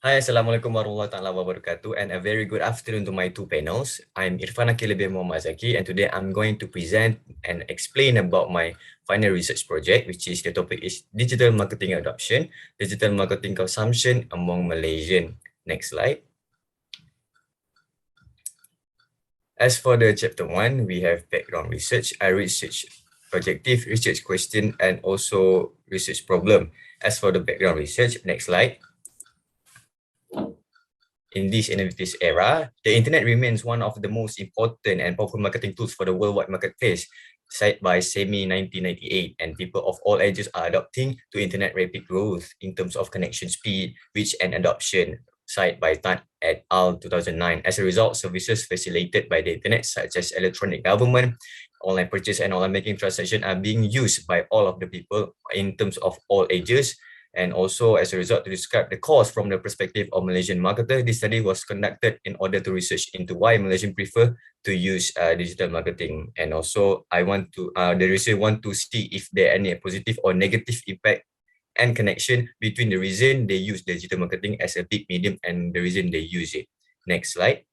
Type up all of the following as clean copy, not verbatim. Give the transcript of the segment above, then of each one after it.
Hi, Assalamualaikum warahmatullahi taala wabarakatuh, and a very good afternoon to my two panels. I'm Irfan Akil bin Muhammad Zaki, and today I'm going to present and explain about my final research project, which is the topic is digital marketing adoption, digital marketing consumption among Malaysian. Next slide. As for the chapter 1, we have background research, research objective, research question, and also research problem. As for the background research, next slide. In this innovative era, the internet remains one of the most important and powerful marketing tools for the worldwide marketplace, cited by SEMI 1998, and people of all ages are adopting to internet rapid growth in terms of connection speed, reach, and adoption, cited by Tan et al. 2009. As a result, services facilitated by the internet, such as electronic government, online purchase, and online banking transaction are being used by all of the people in terms of all ages. And also, as a result, to describe the cause from the perspective of Malaysian marketer, this study was conducted in order to research into why Malaysians prefer to use digital marketing. And also, the research want to see if there are any positive or negative impact and connection between the reason they use digital marketing as a big medium and the reason they use it. Next slide.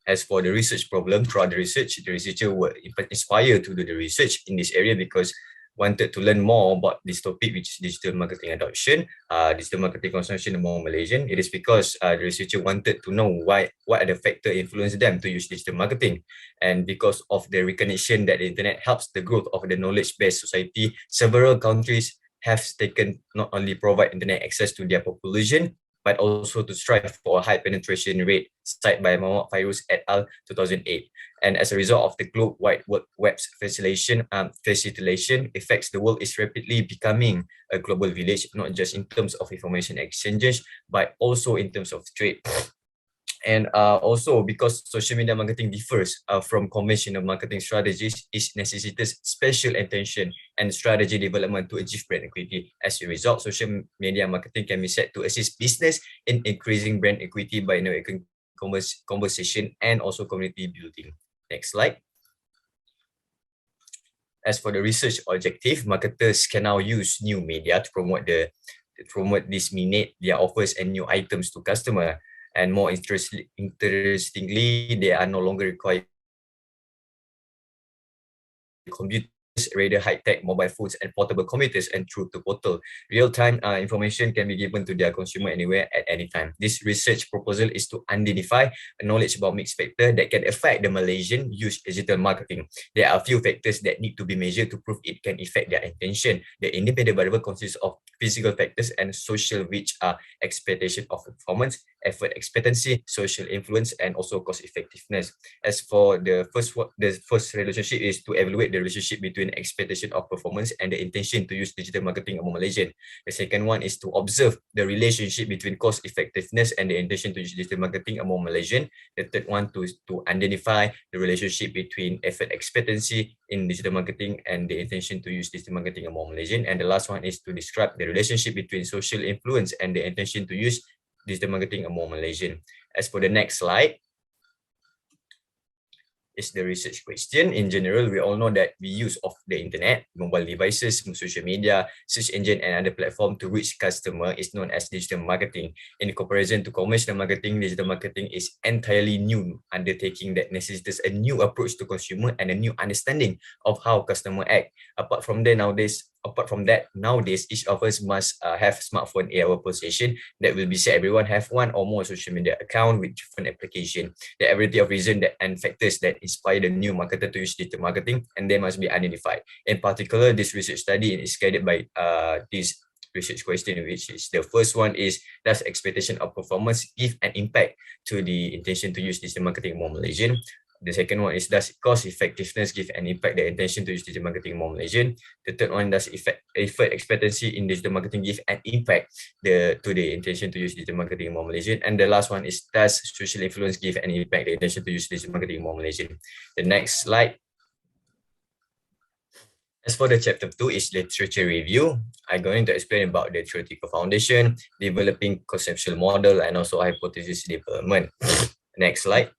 As for the research problem, throughout the researcher were inspired to do the research in this area because wanted to learn more about this topic, which is digital marketing adoption, digital marketing consumption among Malaysian. It is because the researcher wanted to know what are the factors influence them to use digital marketing. And because of the recognition that the internet helps the growth of the knowledge-based society, several countries have taken not only provide internet access to their population, but also to strive for a high penetration rate, cited by Muhammad Fairuz et al. 2008. And as a result of the Globe Wide Web's facilitation affects the world is rapidly becoming a global village, not just in terms of information exchanges, but also in terms of trade. And also because social media marketing differs from conventional marketing strategies, it necessitates special attention and strategy development to achieve brand equity. As a result, social media marketing can be said to assist business in increasing brand equity by networking conversation and also community building. Next slide. As for the research objective, marketers can now use new media to promote this minute, their offers and new items to customer. And more interestingly, they are no longer required computers, rather high-tech mobile phones and portable computers, and through the portal. Real-time information can be given to their consumer anywhere at any time. This research proposal is to identify knowledge about mixed factors that can affect the Malaysian use digital marketing. There are a few factors that need to be measured to prove it can affect their intention. The independent variable consists of physical factors and social, which are expectation of performance, effort expectancy, social influence, and also cost effectiveness. As for the first relationship is to evaluate the relationship between expectation of performance and the intention to use digital marketing among Malaysian. The second one is to observe the relationship between cost effectiveness and the intention to use digital marketing among Malaysian. The third one to identify the relationship between effort expectancy in digital marketing and the intention to use digital marketing among Malaysian. And the last one is to describe the relationship between social influence and the intention to use digital marketing among Malaysian. As for the next slide, is the research question. In general, we all know that we use of the internet, mobile devices, social media, search engine, and other platform to reach customer is known as digital marketing. In comparison to conventional marketing, digital marketing is entirely new undertaking that necessitates a new approach to consumer and a new understanding of how customer act. Apart from that, nowadays, each of us must have smartphone in our possession. That will be said everyone have one or more social media account with different application. The variety of reason that and factors that inspire the new marketer to use digital marketing, and they must be identified. In particular, this research study is guided by this research question, which is the first one is, does expectation of performance give an impact to the intention to use digital marketing more Malaysian? The second one is, does cost effectiveness give an impact the intention to use digital marketing more Malaysian? The third one, does effort expectancy in digital marketing give an impact to the intention to use digital marketing more Malaysian? And the last one is, does social influence give an impact the intention to use digital marketing more Malaysian? The next slide. As for the chapter 2 is literature review. I'm going to explain about the theoretical foundation, developing conceptual model, and also hypothesis development. Next slide.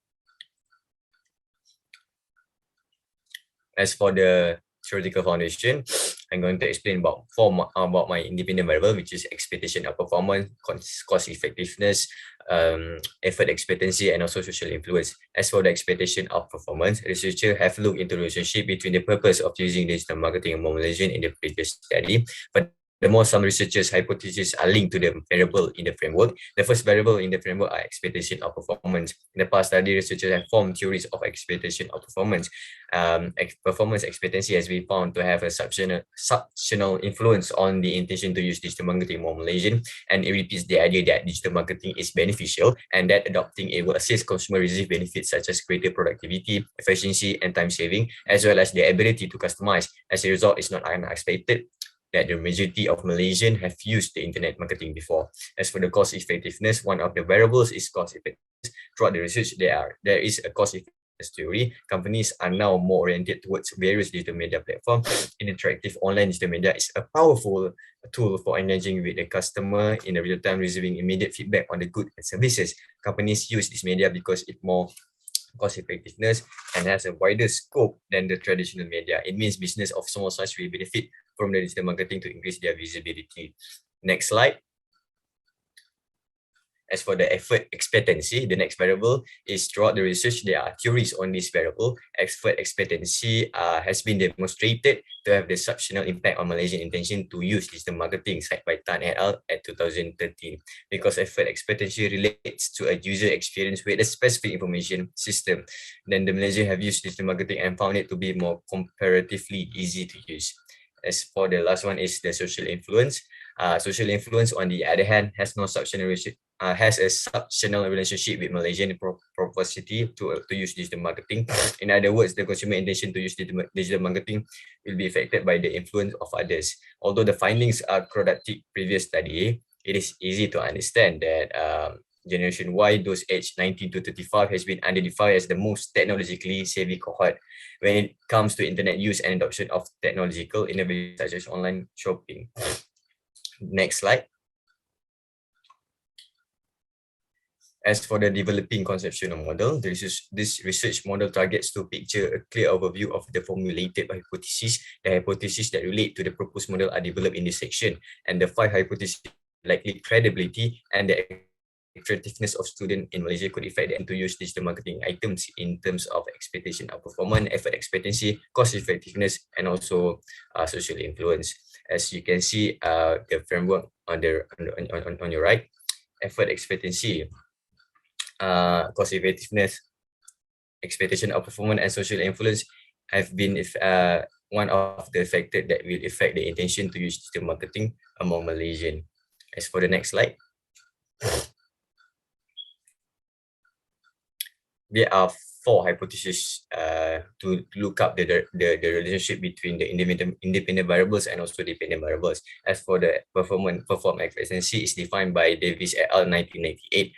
As for the theoretical foundation, I'm going to explain about my independent variable, which is expectation of performance, cost effectiveness, effort expectancy, and also social influence. As for the expectation of performance, researchers have looked into the relationship between the purpose of using digital marketing among Malaysian in the previous study. Furthermore, some researchers' hypotheses are linked to the variable in the framework. The first variable in the framework are expectation of performance. In the past study, researchers have formed theories of expectation of performance. Performance expectancy has been found to have a substantial influence on the intention to use digital marketing among Malaysian, and it repeats the idea that digital marketing is beneficial and that adopting it will assist consumers receive benefits such as greater productivity, efficiency, and time saving, as well as the ability to customize. As a result, it's not unexpected that the majority of Malaysians have used the internet marketing before. As for the cost effectiveness, one of the variables is cost effectiveness. Throughout the research, there is a cost effectiveness theory. Companies are now more oriented towards various digital media platforms. Interactive online digital media is a powerful tool for engaging with the customer in a real time, receiving immediate feedback on the goods and services. Companies use this media because it's more cost effectiveness and has a wider scope than the traditional media. It means business of small size will benefit from the digital marketing to increase their visibility. Next slide. As for the effort expectancy, the next variable is throughout the research, there are theories on this variable. Effort expectancy has been demonstrated to have the substantial impact on Malaysian intention to use digital marketing, cited by Tan et al. At 2013. Because effort expectancy relates to a user experience with a specific information system, then the Malaysians have used digital marketing and found it to be more comparatively easy to use. As for the last one is the social influence. Social influence, on the other hand, has a substantial relationship with Malaysian propensity to use digital marketing. In other words, the consumer intention to use digital marketing will be affected by the influence of others. Although the findings are contradict previous study, it is easy to understand that Generation Y, those aged 19 to 35, has been identified as the most technologically savvy cohort when it comes to internet use and adoption of technological innovations such as online shopping. Next slide. As for the developing conceptual model, this research model targets to picture a clear overview of the formulated hypotheses. The hypotheses that relate to the proposed model are developed in this section, and the 5 hypotheses likely credibility and the attractiveness of students in Malaysia could affect them to use digital marketing items in terms of expectation of performance, effort expectancy, cost effectiveness, and also social influence. As you can see, the framework on your right, effort expectancy, cost effectiveness, expectation of performance, and social influence have been one of the factors that will affect the intention to use digital marketing among Malaysian. As for the next slide, there are 4 hypotheses to look up the relationship between the independent variables and also dependent variables. As for the perform expectancy is defined by Davis et al. 1998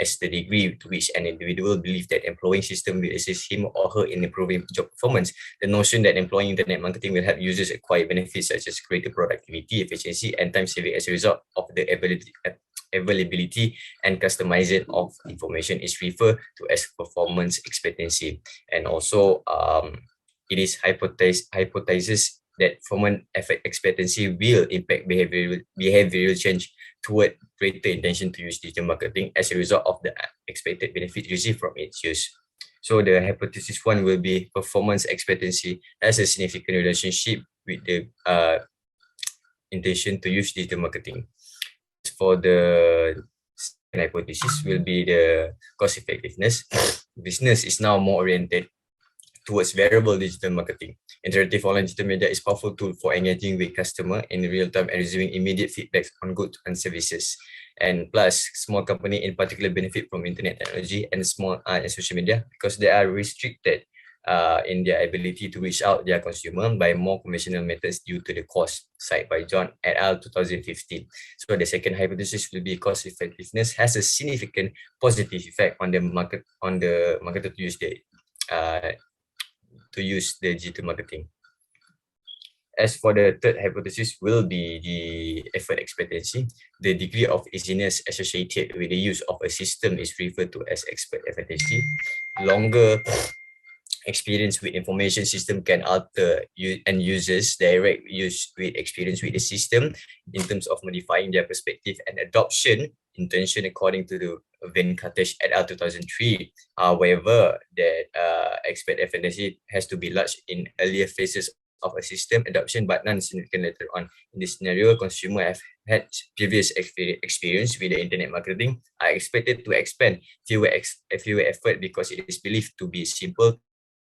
as the degree to which an individual believes that employing system will assist him or her in improving job performance. The notion that employing internet marketing will help users acquire benefits such as greater productivity, efficiency, and time saving as a result of the availability and customization of information is referred to as performance expectancy. And also it is hypothesizes that performance expectancy will impact behavioral change toward greater intention to use digital marketing as a result of the expected benefit received from its use. So the hypothesis 1 will be performance expectancy has a significant relationship with the intention to use digital marketing. For the second hypothesis will be the cost effectiveness. Business is now more oriented towards variable digital marketing. Interactive online digital media is a powerful tool for engaging with customer in real time and receiving immediate feedback on goods and services. And plus, small company in particular benefit from internet technology and small and social media because they are restricted in their ability to reach out their consumer by more conventional methods due to the cost, cited by John et al. 2015. So the second hypothesis will be cost effectiveness has a significant positive effect on the market to use the digital marketing. As for the third hypothesis will be the effort expectancy. The degree of easiness associated with the use of a system is referred to as effort expectancy. Longer experience with information system can alter and users direct use with experience with the system in terms of modifying their perspective and adoption intention according to the Venkatesh et al. 2003. However, that expert dependency has to be large in earlier phases of a system adoption, but non-significant later on. In this scenario, consumer have had previous experience with the internet marketing are expected to expend fewer effort because it is believed to be simple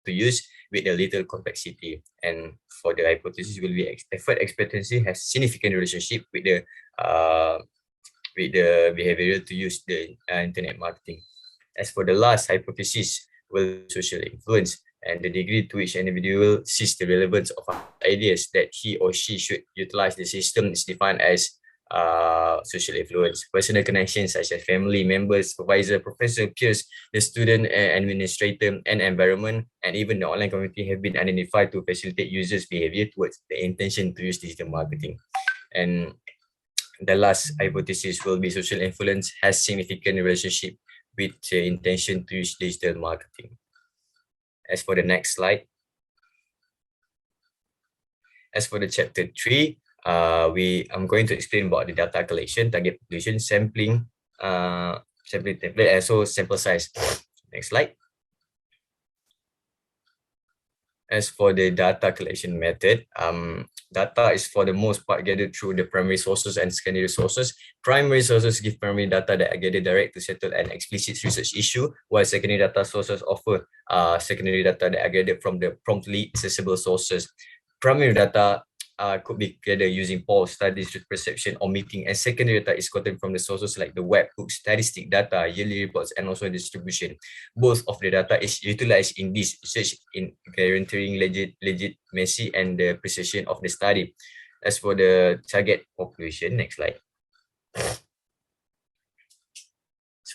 to use with a little complexity. And for the hypothesis will be effort expectancy has significant relationship with the behavioral to use the internet marketing. As for the last hypothesis, will social influence and the degree to which an individual sees the relevance of ideas that he or she should utilize the system is defined as social influence. Personal connections such as family members, supervisor, professor, peers, the student, administrator, and environment, and even the online community have been identified to facilitate users' behavior towards the intention to use digital marketing. And the last hypothesis will be social influence has significant relationship with the intention to use digital marketing. As for the next slide, as for the chapter 3, I'm going to explain about the data collection, target population, sampling template, and so sample size. Next slide. As for the data collection method, data is for the most part gathered through the primary sources and secondary sources. Primary sources give primary data that are gathered direct to settle an explicit research issue, while secondary data sources offer secondary data that are gathered from the promptly accessible sources. Primary data could be gathered using polls, studies, perception, or meeting, and secondary data is gotten from the sources like the web, books, statistic data, yearly reports, and also distribution. Both of the data is utilized in this research in guaranteeing legitimacy and the precision of the study. As for the target population, next slide.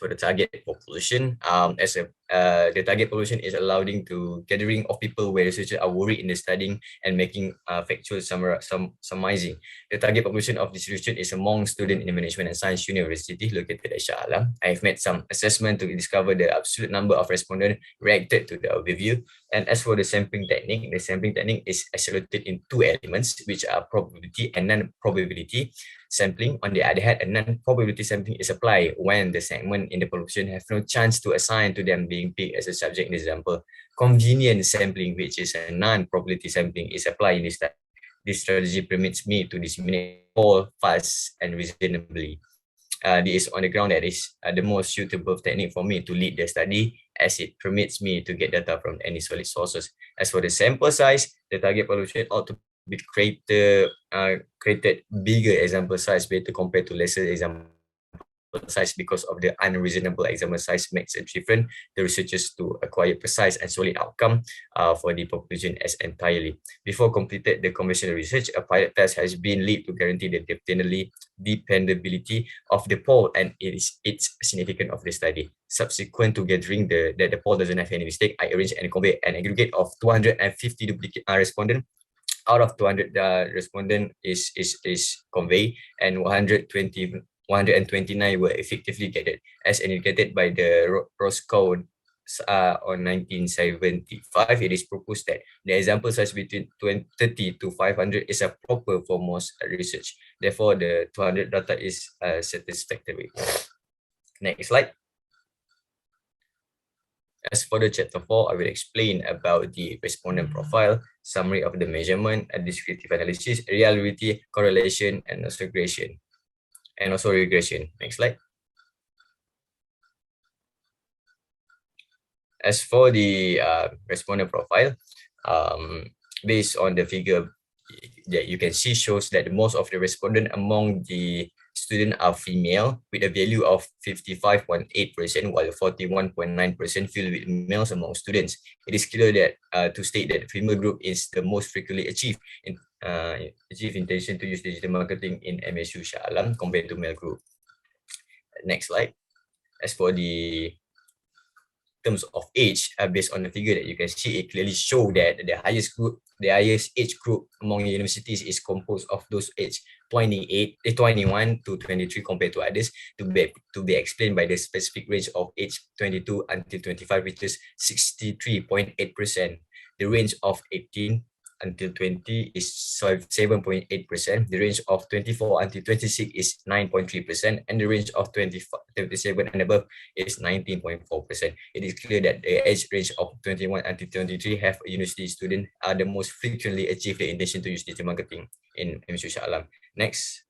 For the target population, the target population is allowing to gathering of people where researchers are worried in the studying and making factual summarizing. The target population of this research is among students in the Management and Science University located at Shah Alam. I have made some assessment to discover the absolute number of respondents reacted to the overview. And as for the sampling technique is isolated in two elements, which are probability and non-probability sampling. On the other hand, a non-probability sampling is applied when the segment in the population have no chance to assign to them being picked as a subject in the example. Convenient sampling, which is a non-probability sampling, is applied in this study. This strategy permits me to disseminate all fast and reasonably. This is on the ground that is the most suitable technique for me to lead the study, as it permits me to get data from any solid sources. As for the sample size, the target population ought to be created bigger example size better compared to lesser example size because of the unreasonable example size makes it different the researchers to acquire precise and solid outcome for the population as entirely. Before completed the conventional research, a pilot test has been led to guarantee the dependability of the poll and its significance of the study. Subsequent to gathering that the poll doesn't have any mistake, I arranged and conveyed an aggregate of 250 duplicate respondents. Out of 200 respondent is conveyed, and 129 were effectively gathered, as indicated by the Roscoe on 1975. It is proposed that the example size between 30 to 500 is a proper for most research. Therefore, the 200 data is satisfactory. Next slide. As for the chapter 4, I will explain about the respondent profile, summary of the measurement, a descriptive analysis, reality, correlation, and also regression. Next slide. As for the respondent profile, based on the figure that you can see shows that most of the respondent among the students are female with a value of 55.8%, while 41.9% filled with males among students. It is clear that to state that the female group is the most frequently achieve intention to use digital marketing in MSU Shah Alam compared to male group. Next slide. As for the terms of age, based on the figure that you can see, it clearly show that the highest age group among universities is composed of those age 21 to 23 compared to others, to be explained by the specific range of age 22 until 25, which is 63.8%. The range of 18 until 20 is 7.8%. The range of 24 until 26 is 9.3%, and the range of 27 and above is 19.4%. It is clear that the age range of 21 until 23 have a university student are the most frequently achieve the intention to use digital marketing in MSU Shah Alam. Next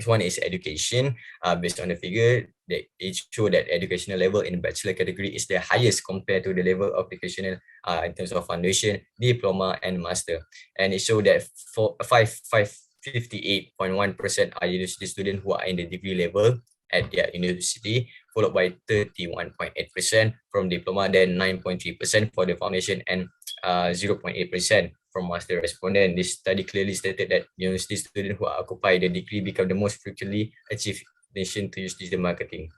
one is education. Based on the figure, it shows that educational level in bachelor category is the highest compared to the level of educational in terms of foundation, diploma, and master. And it shows that 58.1% are university students who are in the degree level at their university, followed by 31.8% from diploma, then 9.3% for the foundation, and 0.8% from master respondent. This study clearly stated that university students who occupy the degree become the most frequently achieve nation to use digital marketing.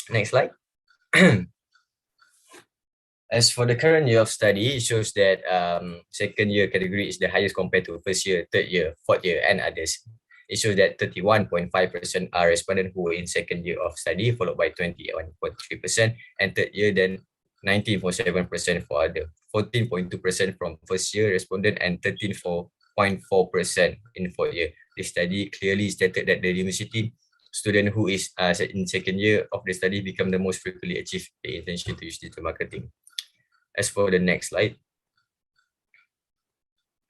Next slide. As for the current year of study, it shows that second year category is the highest compared to first year, third year, fourth year, and others. It shows that 31.5% are respondents who are in second year of study, followed by 21.3%, and third year, then 19.7% for other, 14.2% from first year respondent, and 13.4% in fourth year. This study clearly stated that the university student who is in second year of the study become the most frequently achieve the intention to use digital marketing. As for the next slide,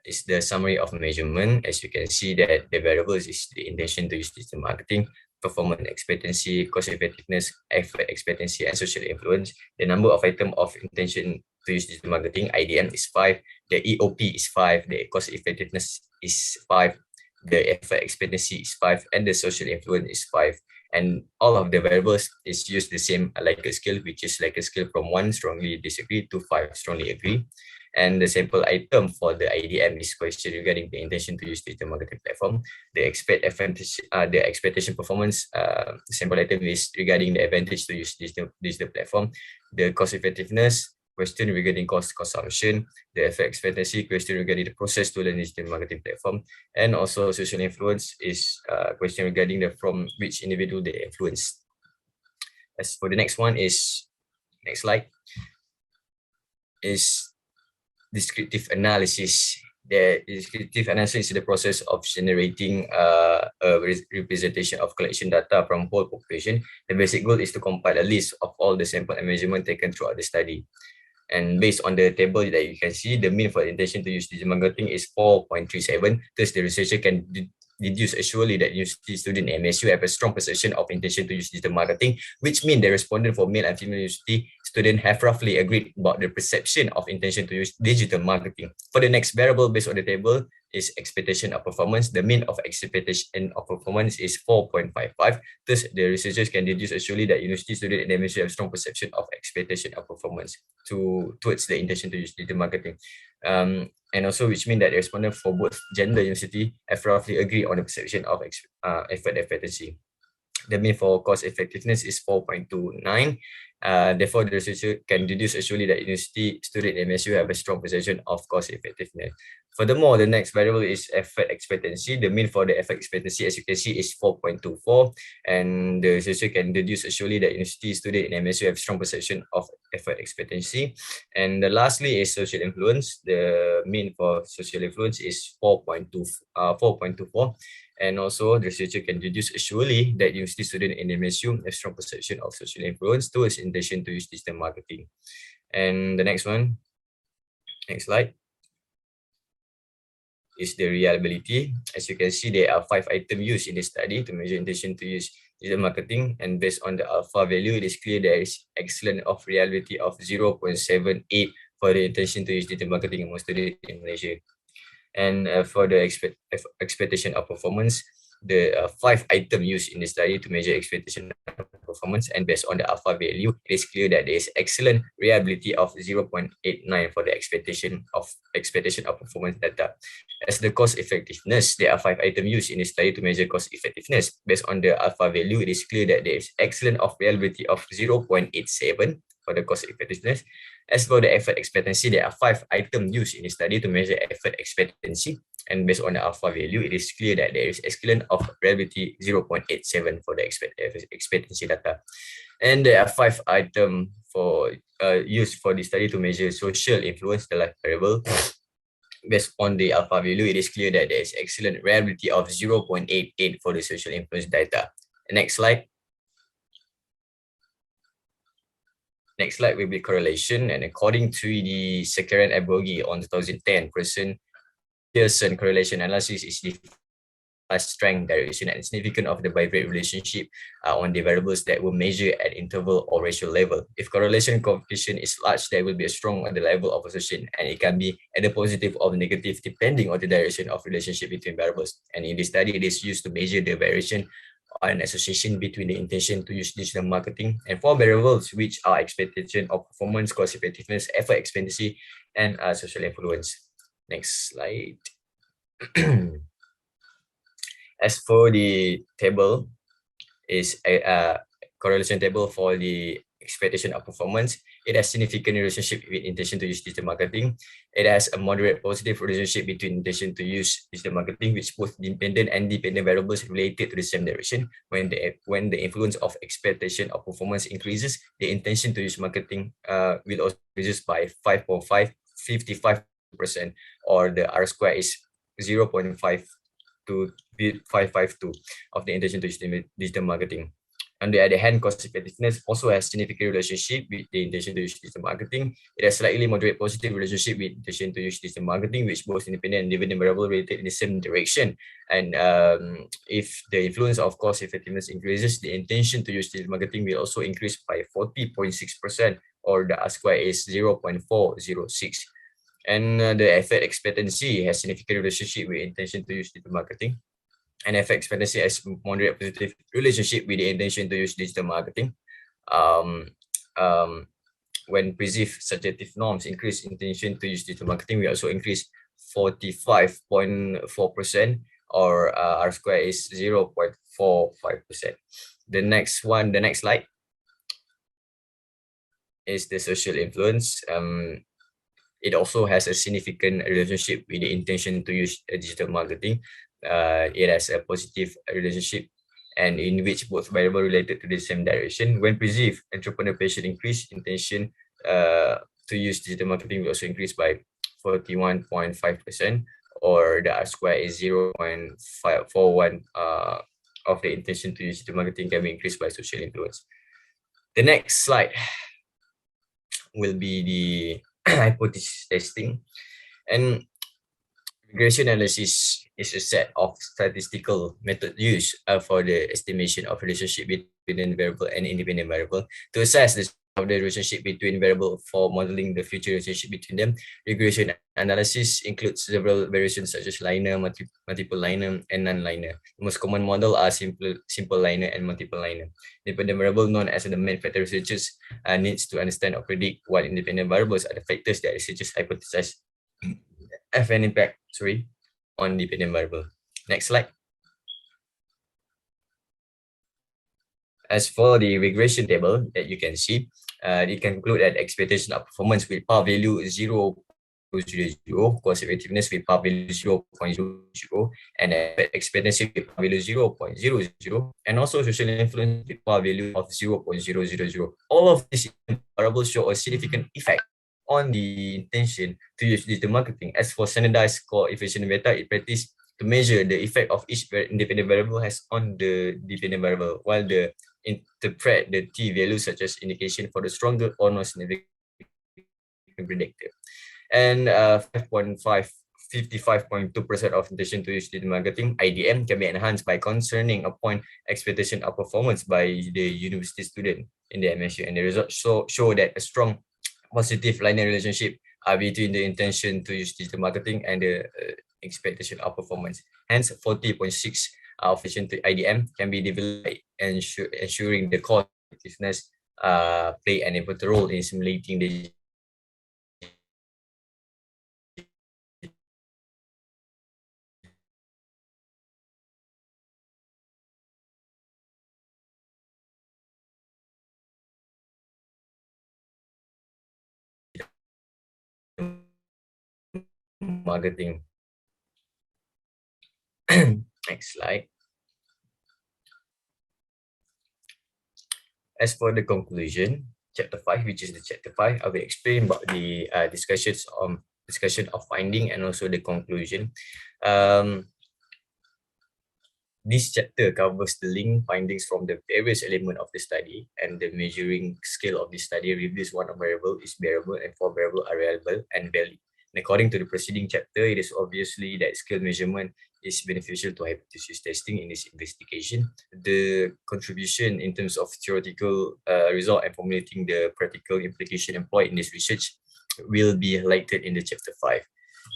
is the summary of measurement. As you can see that the variables is the intention to use digital marketing, performance expectancy, cost effectiveness, effort expectancy, and social influence. The number of item of intention to use digital marketing, IDM, is 5. The EOP is 5. The cost effectiveness is 5. The effort expectancy is 5, and the social influence is 5. And all of the variables is used the same like a scale, which is like a scale from 1 strongly disagree to 5 strongly agree. And the sample item for the IDM is question regarding the intention to use digital marketing platform. The expectation performance sample item is regarding the advantage to use digital platform. The cost effectiveness question regarding cost consumption. The effect expectancy question regarding the process to learn digital marketing platform. And also social influence is question regarding the from which individual they influence. As for the next one is, next slide, is descriptive analysis. The descriptive analysis is the process of generating a representation of collection data from whole population. The basic goal is to compile a list of all the sample and measurement taken throughout the study. And based on the table that you can see, the mean for the intention to use digital marketing is 4.37. Thus, the researcher can deduce surely that university student in MSU have a strong perception of intention to use digital marketing, which means the respondent for male and female university student have roughly agreed about the perception of intention to use digital marketing. For the next variable based on the table is expectation of performance. The mean of expectation of performance is 4.55. Thus, the researchers can deduce surely that university student in MSU have strong perception of expectation of performance towards the intention to use digital marketing. And also which means that the respondent for both gender university have roughly agreed on the perception of effort efficiency. The mean for cost effectiveness is 4.29. Therefore, the researcher can deduce surely that university student in MSU have a strong perception of cost effectiveness. Furthermore, the next variable is effort expectancy. The mean for the effort expectancy, as you can see, is 4.24, and the researcher can deduce surely that university student in MSU have strong perception of effort expectancy. And lastly is social influence. The mean for social influence is 4.24. And also, the researcher can deduce surely that university student in MSU have strong perception of social influence towards intention to use digital marketing. And the next one, next slide, is the reliability. As you can see, there are 5 items used in the study to measure intention to use digital marketing, and based on the alpha value, it is clear there is excellent of reliability of 0.78 for the intention to use digital marketing among students in Malaysia. And for the expectation of performance, the 5 items used in the study to measure expectation of performance, and based on the alpha value, it is clear that there is excellent reliability of 0.89 for the expectation of performance data. As the cost effectiveness, there are 5 items used in the study to measure cost effectiveness. Based on the alpha value, it is clear that there is excellent of reliability of 0.87 for the cost effectiveness. As for the effort expectancy, there are 5 items used in the study to measure effort expectancy. And based on the alpha value, it is clear that there is excellent of reliability 0.87 for the expectancy data. And there are 5 items for used for the study to measure social influence, the life variable. Based on the alpha value, it is clear that there is excellent reliability of 0.88 for the social influence data. Next slide. Next slide will be correlation, and according to the Sekaran Abogi on 2010 Pearson correlation analysis is defined as strength, direction, and significance of the bivariate relationship on the variables that will measure at interval or ratio level. If correlation coefficient is large, there will be a strong on the level of association, and it can be either positive or negative depending on the direction of relationship between variables. And in this study, it is used to measure the variation an association between the intention to use digital marketing and 4 variables, which are expectation of performance, cost effectiveness, effort expectancy, and social influence. Next slide. As for the table, is a correlation table for the expectation of performance. It has significant relationship with intention to use digital marketing. It has a moderate positive relationship between intention to use digital marketing, which both dependent and dependent variables related to the same direction. When the influence of expectation of performance increases, the intention to use marketing will also increase by 55%, or the R square is 0.5 to 552 of the intention to use digital marketing. On the other hand, cost effectiveness also has significant relationship with the intention to use digital marketing. It has slightly moderate positive relationship with intention to use digital marketing, which both independent and dependent variable related in the same direction. And if the influence of cost effectiveness increases, the intention to use digital marketing will also increase by 40.6%, or the R square is 0.406. And the effort expectancy has significant relationship with intention to use digital marketing. And effort expectancy has moderate positive relationship with the intention to use digital marketing. When perceived subjective norms increase intention to use digital marketing, we also increase 45.4%, or R square is 0.45%. The next slide is the social influence. It also has a significant relationship with the intention to use digital marketing. It has a positive relationship, and in which both variables related to the same direction. When perceived entrepreneur patient increase, intention to use digital marketing will also increase by 41.5%, or the R square is 0.541 of the intention to use digital marketing can be increased by social influence. The next slide will be the hypothesis testing. And regression analysis is a set of statistical methods used for the estimation of relationship between variable and independent variable. To assess the relationship between variable for modeling the future relationship between them, regression analysis includes several variations such as linear, multiple linear, and non-linear. The most common model are simple linear and multiple linear. Independent variable, known as the main factor, researchers needs to understand or predict what independent variables are the factors that researchers hypothesize have an impact on dependent variable. Next slide. As for the regression table that you can see, it can conclude that expectation of performance with power value 0.00, cost effectiveness with power value 0.00, and expectancy with power value 0.00, and also social influence with power value of 0.000. All of these variables show a significant effect on the intention to use digital marketing. As for standardized coefficient beta, it practices to measure the effect of each independent variable has on the dependent variable, while the interpret the t value such as indication for the stronger or non significant predictor. And 55.2% of intention to use digital marketing (IDM) can be enhanced by concerning upon expectation of performance by the university student in the MSU, and the results show that a strong positive linear relationship between the intention to use digital marketing and the expectation of performance. Hence, 40.6 of efficient IDM can be developed by ensuring the cost effectiveness play an important role in simulating the marketing. Next slide. As for the conclusion, chapter 5, which is the chapter 5, I will explain about the discussion of finding and also the conclusion. This chapter covers the link findings from the various elements of the study, and the measuring scale of the study reveals one variable is variable and four variables are reliable and valid. And according to the preceding chapter, it is obviously that scale measurement is beneficial to hypothesis testing in this investigation. The contribution in terms of theoretical result and formulating the practical implication employed in this research will be highlighted in the chapter 5.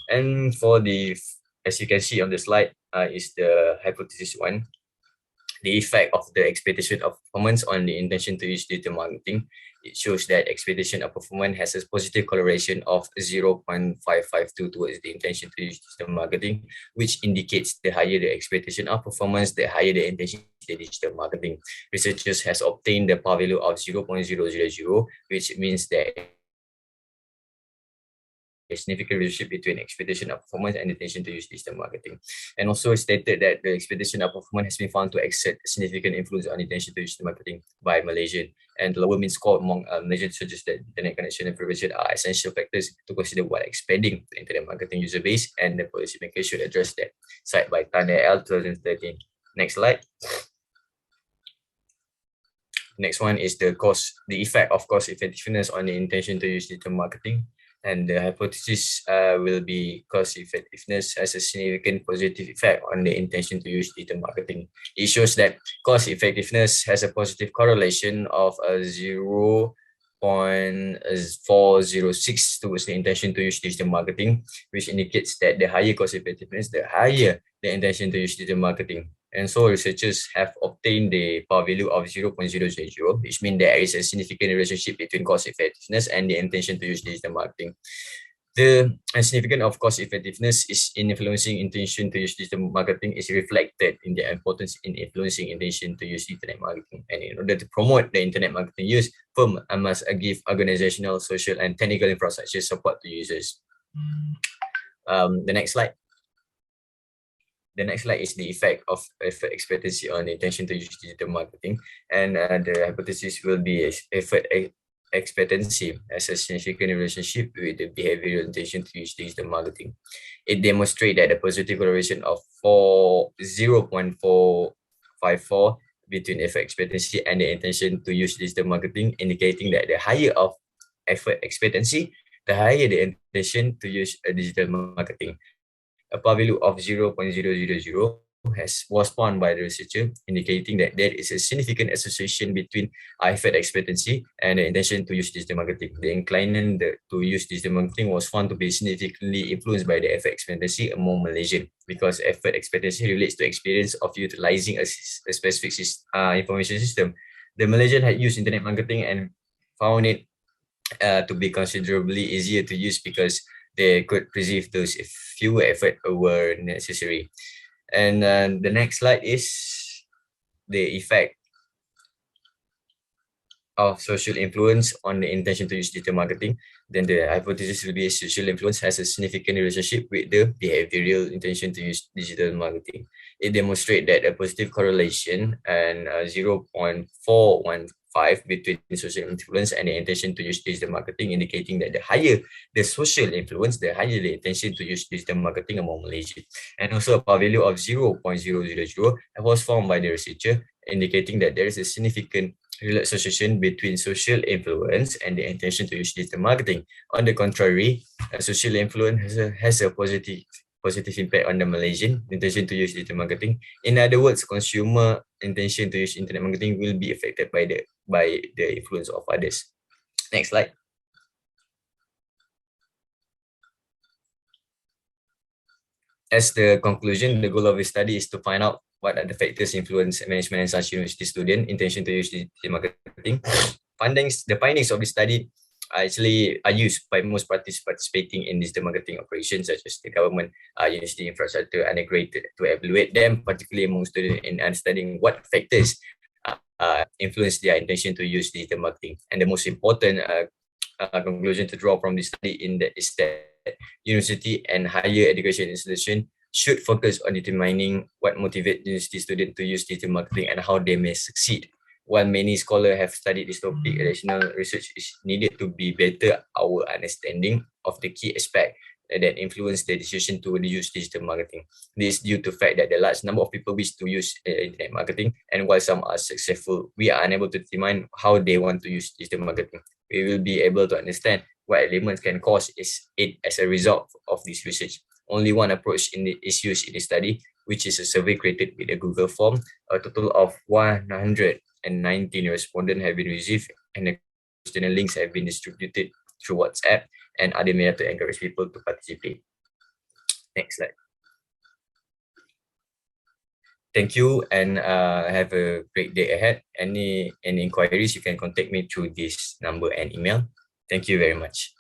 And for the, as you can see on the slide, is the hypothesis 1. The effect of the expectation of performance on the intention to use digital marketing. It shows that expectation of performance has a positive correlation of 0.552 towards the intention to use digital marketing, which indicates the higher the expectation of performance, the higher the intention to digital marketing. Researchers has obtained the power value of 0.000, which means that a significant relationship between expectation of performance and intention to use digital marketing. And also stated that the expectation of performance has been found to exert significant influence on intention to use digital marketing by Malaysian. And the lower mean score among Malaysians suggests that internet connection and prevention are essential factors to consider while expanding the internet marketing user base, and the policymakers should address that. Cited by Tan et al. 2013. Next slide. Next one is the effect of cost effectiveness on the intention to use digital marketing. And the hypothesis will be cost effectiveness has a significant positive effect on the intention to use digital marketing. It shows that cost effectiveness has a positive correlation of 0.406 towards the intention to use digital marketing, which indicates that the higher cost effectiveness, the higher the intention to use digital marketing. And so researchers have obtained the power value of 0.000, which means there is a significant relationship between cost effectiveness and the intention to use digital marketing. The significance of cost effectiveness is in influencing intention to use digital marketing is reflected in the importance in influencing intention to use internet marketing. And in order to promote the internet marketing use, firm must give organizational, social, and technical infrastructure support to users. The next slide. The next slide is the effect of effort expectancy on the intention to use digital marketing. And the hypothesis will be effort expectancy has a significant relationship with the behavioral intention to use digital marketing. It demonstrates that the positive correlation of 0.454 between effort expectancy and the intention to use digital marketing, indicating that the higher of effort expectancy, the higher the intention to use digital marketing. A power value of 0.000 was found by the researcher, indicating that there is a significant association between effort expectancy and the intention to use digital marketing. The inclination to use digital marketing was found to be significantly influenced by the effort expectancy among Malaysians, because effort expectancy relates to experience of utilizing a specific information system. The Malaysian had used internet marketing and found it to be considerably easier to use because they could perceive those if fewer effort were necessary. And the next slide is the effect of social influence on the intention to use digital marketing. Then the hypothesis will be social influence has a significant relationship with the behavioral intention to use digital marketing. It demonstrates that a positive correlation and 0.415 between social influence and the intention to use digital marketing, indicating that the higher the social influence, the higher the intention to use digital marketing among Malaysians. And also a power value of 0.000 was found by the researcher, indicating that there is a significant association between social influence and the intention to use digital marketing. On the contrary, social influence has a positive impact on the Malaysian intention to use digital marketing. In other words, consumer intention to use internet marketing will be affected by the influence of others. Next slide. As the conclusion, the goal of the study is to find out what are the factors influence management and such university student intention to use digital marketing. The findings of the study are used by most parties participating in digital marketing operations, such as the government, university infrastructure, and integrated to evaluate them, particularly among students in understanding what factors influence their intention to use digital marketing. And the most important conclusion to draw from this study is that university and higher education institution should focus on determining what motivates university students to use digital marketing and how they may succeed. While many scholars have studied this topic, additional research is needed to be better our understanding of the key aspect that influence the decision to use digital marketing. This is due to the fact that the large number of people wish to use internet marketing, and while some are successful, we are unable to determine how they want to use digital marketing. We will be able to understand what elements can cause it as a result of this research. Only one approach is used in the study, which is a survey created with a Google form. A total of 119 respondents have been received, and the questionnaire links have been distributed through WhatsApp and other media to encourage people to participate. Next slide. Thank you, and have a great day ahead. Any inquiries, you can contact me through this number and email. Thank you very much.